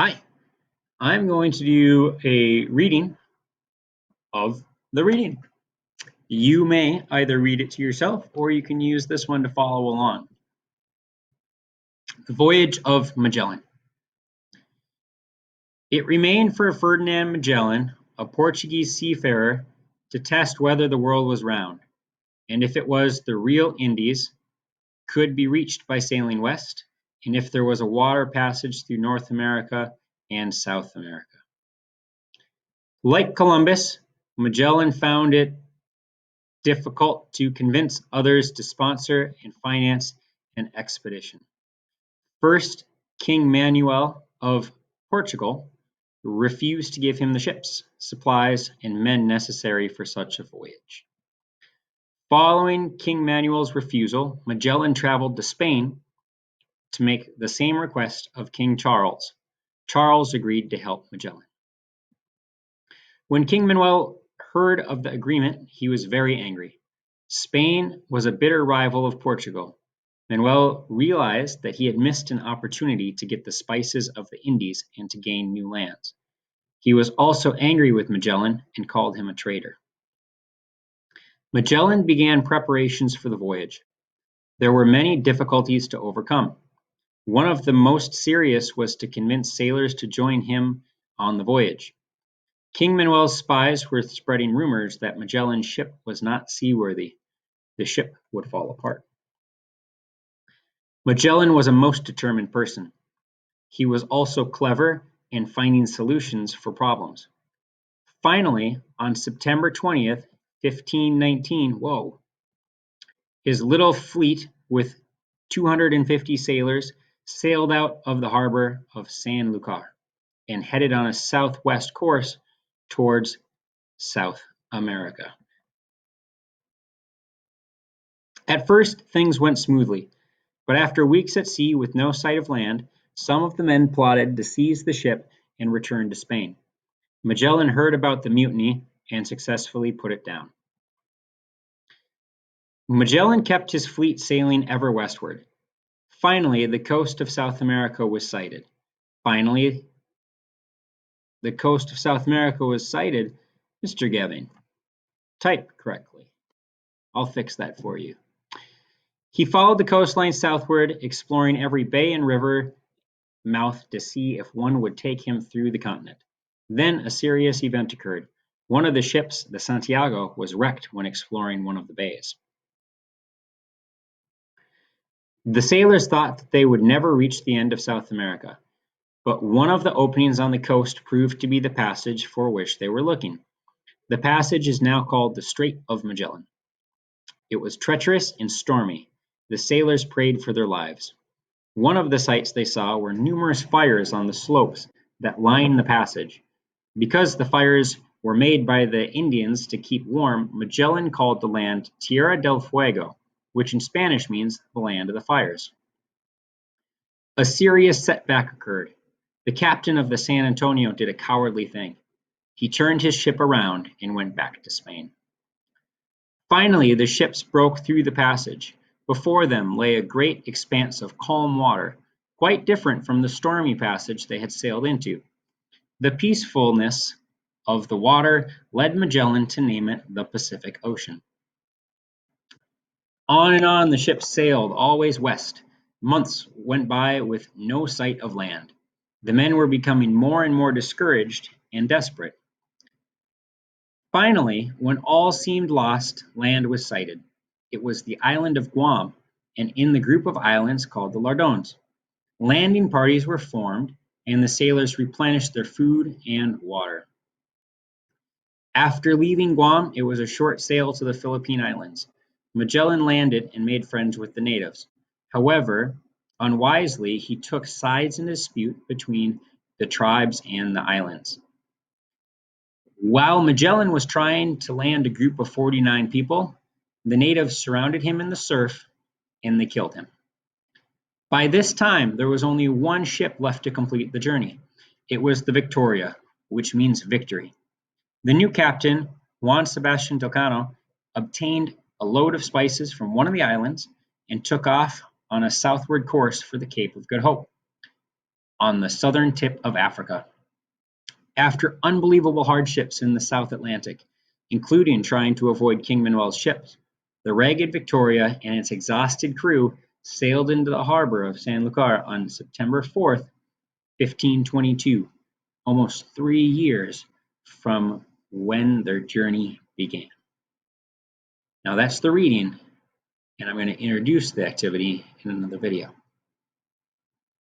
Hi, I'm going to do a reading of the reading. You may either read it to yourself or you can use this one to follow along. The Voyage of Magellan. It remained for Ferdinand Magellan, a Portuguese seafarer, to test whether the world was round, and if it was the real Indies, could be reached by sailing west, and if there was a water passage through North America and South America. Like Columbus, Magellan found it difficult to convince others to sponsor and finance an expedition. First, King Manuel of Portugal refused to give him the ships, supplies, and men necessary for such a voyage. Following King Manuel's refusal, Magellan traveled to Spain to make the same request of King Charles. Charles agreed to help Magellan. When King Manuel heard of the agreement, he was very angry. Spain was a bitter rival of Portugal. Manuel realized that he had missed an opportunity to get the spices of the Indies and to gain new lands. He was also angry with Magellan and called him a traitor. Magellan began preparations for the voyage. There were many difficulties to overcome. One of the most serious was to convince sailors to join him on the voyage. King Manuel's spies were spreading rumors that Magellan's ship was not seaworthy. The ship would fall apart. Magellan was a most determined person. He was also clever in finding solutions for problems. Finally, on September 20th, 1519, his little fleet with 250 sailors sailed out of the harbor of San Lucar and headed on a southwest course towards South America. At first, things went smoothly, but after weeks at sea with no sight of land, some of the men plotted to seize the ship and return to Spain. Magellan heard about the mutiny and successfully put it down. Magellan kept his fleet sailing ever westward. Finally, the coast of South America was sighted. Mr. Geving. Type correctly. I'll fix that for you. He followed the coastline southward, exploring every bay and river mouth to see if one would take him through the continent. Then a serious event occurred. One of the ships, the Santiago, was wrecked when exploring one of the bays. The sailors thought that they would never reach the end of South America, but one of the openings on the coast proved to be the passage for which they were looking. The passage is now called the Strait of Magellan. It was treacherous and stormy. The sailors prayed for their lives. One of the sights they saw were numerous fires on the slopes that line the passage. Because the fires were made by the Indians to keep warm, Magellan called the land Tierra del Fuego, which in Spanish means the land of the fires. A serious setback occurred. The captain of the San Antonio did a cowardly thing. He turned his ship around and went back to Spain. Finally, the ships broke through the passage. Before them lay a great expanse of calm water, quite different from the stormy passage they had sailed into. The peacefulness of the water led Magellan to name it the Pacific Ocean. On and on the ship sailed, always west. Months went by with no sight of land. The men were becoming more and more discouraged and desperate. Finally, when all seemed lost, land was sighted. It was the island of Guam, and in the group of islands called the Lardons. Landing parties were formed, and the sailors replenished their food and water. After leaving Guam, it was a short sail to the Philippine Islands. Magellan landed and made friends with the natives. However, unwisely, he took sides in a dispute between the tribes and the islands. While Magellan was trying to land a group of 49 people, the natives surrounded him in the surf and they killed him. By this time, there was only one ship left to complete the journey. It was the Victoria, which means victory. The new captain, Juan Sebastian Delcano, obtained a load of spices from one of the islands and took off on a southward course for the Cape of Good Hope. on the southern tip of Africa. After unbelievable hardships in the South Atlantic, including trying to avoid King Manuel's ships, the ragged Victoria and its exhausted crew sailed into the harbor of San Lucar on September 4th, 1522, almost 3 years from when their journey began. Now that's the reading, and I'm going to introduce the activity in another video.